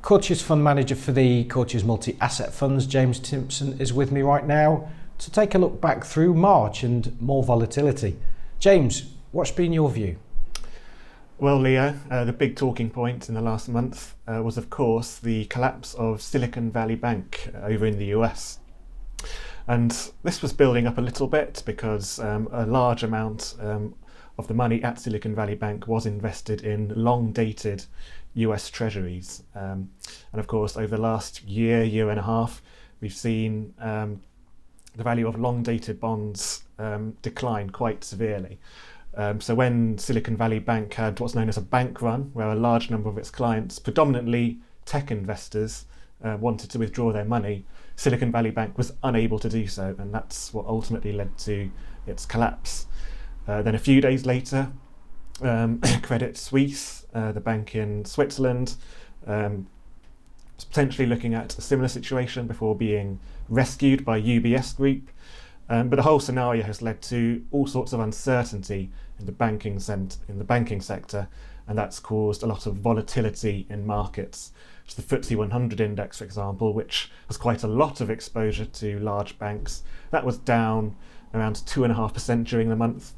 Courtiers Fund Manager for the Courtiers Multi-Asset Funds, James Timpson, is with me right now to take a look back through March and more volatility. James, what's been your view? Well, Leo, the big talking point in the last month was, of course, the collapse of Silicon Valley Bank over in the US. And this was building up a little bit because a large amount of the money at Silicon Valley Bank was invested in long-dated US treasuries. And of course, over the last year and a half, we've seen the value of long-dated bonds decline quite severely. So when Silicon Valley Bank had what's known as a bank run, where a large number of its clients, predominantly tech investors, wanted to withdraw their money, Silicon Valley Bank was unable to do so, and that's what ultimately led to its collapse. Then a few days later, Credit Suisse, the bank in Switzerland, was potentially looking at a similar situation before being rescued by UBS Group. But the whole scenario has led to all sorts of uncertainty in the banking sector, and that's caused a lot of volatility in markets. So the FTSE 100 index, for example, which has quite a lot of exposure to large banks, that was down around 2.5% during the month.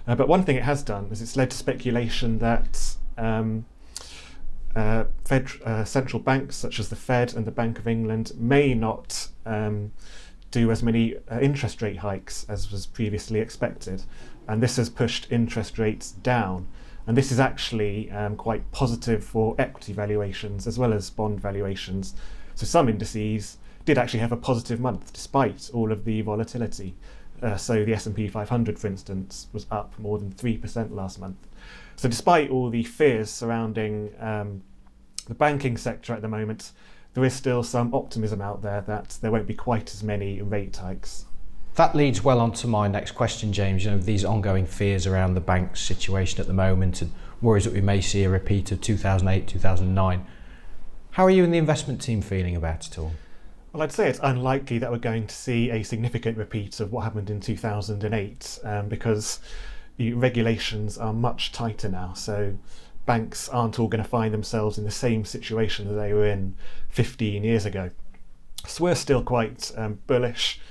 But one thing it has done is it's led to speculation that central banks such as the Fed and the Bank of England may not do as many interest rate hikes as was previously expected. And this has pushed interest rates down. And this is actually quite positive for equity valuations as well as bond valuations. So some indices did actually have a positive month despite all of the volatility. So the S&P 500, for instance, was up more than 3% last month. So despite all the fears surrounding the banking sector at the moment, there is still some optimism out there that there won't be quite as many rate hikes. That leads well on to my next question, James. You know, these ongoing fears around the bank's situation at the moment and worries that we may see a repeat of 2008, 2009. How are you and the investment team feeling about it all? Well, I'd say it's unlikely that we're going to see a significant repeat of what happened in 2008 because the regulations are much tighter now. So banks aren't all going to find themselves in the same situation that they were in 15 years ago. So we're still quite bullish.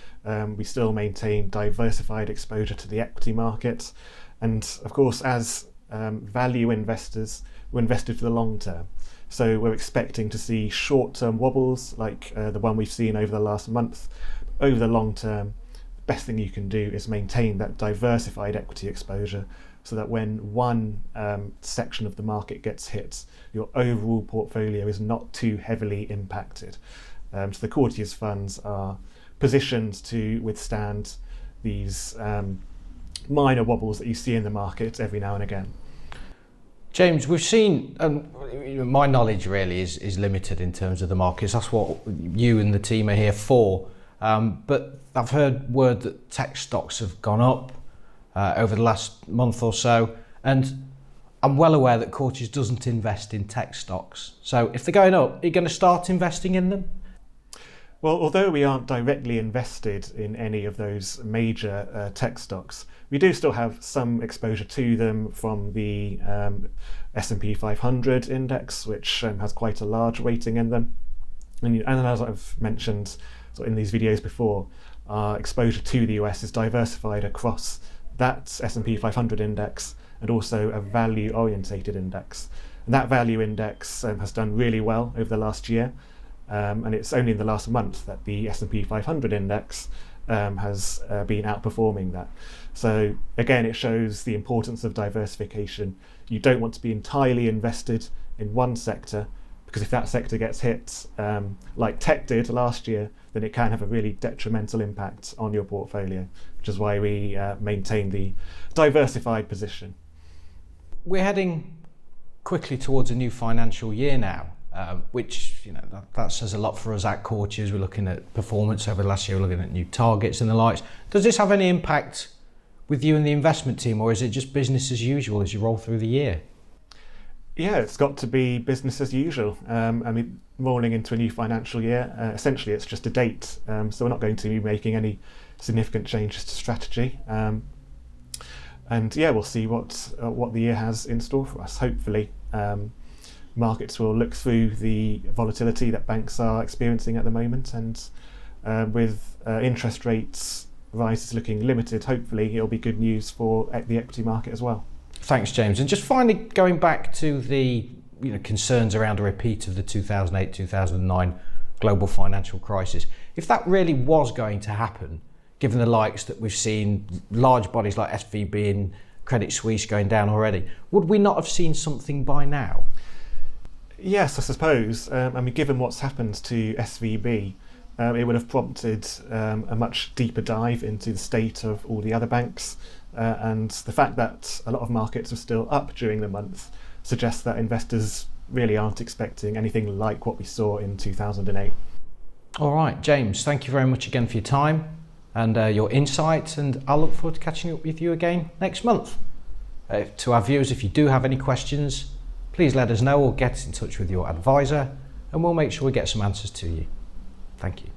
We still maintain diversified exposure to the equity market. And of course, as value investors, we're invested for the long term. So we're expecting to see short-term wobbles like the one we've seen over the last month. Over the long term, the best thing you can do is maintain that diversified equity exposure so that when one section of the market gets hit, your overall portfolio is not too heavily impacted. So the Courtiers funds are positioned to withstand these minor wobbles that you see in the market every now and again. James, we've seen, my knowledge really is limited in terms of the markets. That's what you and the team are here for. But I've heard word that tech stocks have gone up over the last month or so. And I'm well aware that Courtiers doesn't invest in tech stocks. So if they're going up, are you going to start investing in them? Well, although we aren't directly invested in any of those major tech stocks, we do still have some exposure to them from the S&P 500 index, which has quite a large weighting in them. And as I've mentioned in these videos before, our exposure to the US is diversified across that S&P 500 index and also a value-orientated index. And that value index has done really well over the last year. And it's only in the last month that the S&P 500 index has been outperforming that. So again, it shows the importance of diversification. You don't want to be entirely invested in one sector, because if that sector gets hit, like tech did last year, then it can have a really detrimental impact on your portfolio, which is why we maintain the diversified position. We're heading quickly towards a new financial year now. Which that says a lot for us at Courtiers. We're looking at performance over the last year, we're looking at new targets and the likes. Does this have any impact with you and the investment team, or is it just business as usual as you roll through the year? Yeah, it's got to be business as usual. Rolling into a new financial year, essentially it's just a date. So we're not going to be making any significant changes to strategy. And yeah, we'll see what the year has in store for us. Hopefully, markets will look through the volatility that banks are experiencing at the moment, and with interest rates rises looking limited, hopefully it'll be good news for the equity market as well. Thanks, James. And just finally, going back to the concerns around a repeat of the 2008-2009 global financial crisis, if that really was going to happen, given the likes that we've seen, large bodies like SVB and Credit Suisse going down already, would we not have seen something by now? Yes, I suppose. Given what's happened to SVB, it would have prompted a much deeper dive into the state of all the other banks, and the fact that a lot of markets are still up during the month suggests that investors really aren't expecting anything like what we saw in 2008. All right, James, thank you very much again for your time and your insights, and I'll look forward to catching up with you again next month. To our viewers, if you do have any questions, please let us know or get in touch with your advisor, and we'll make sure we get some answers to you. Thank you.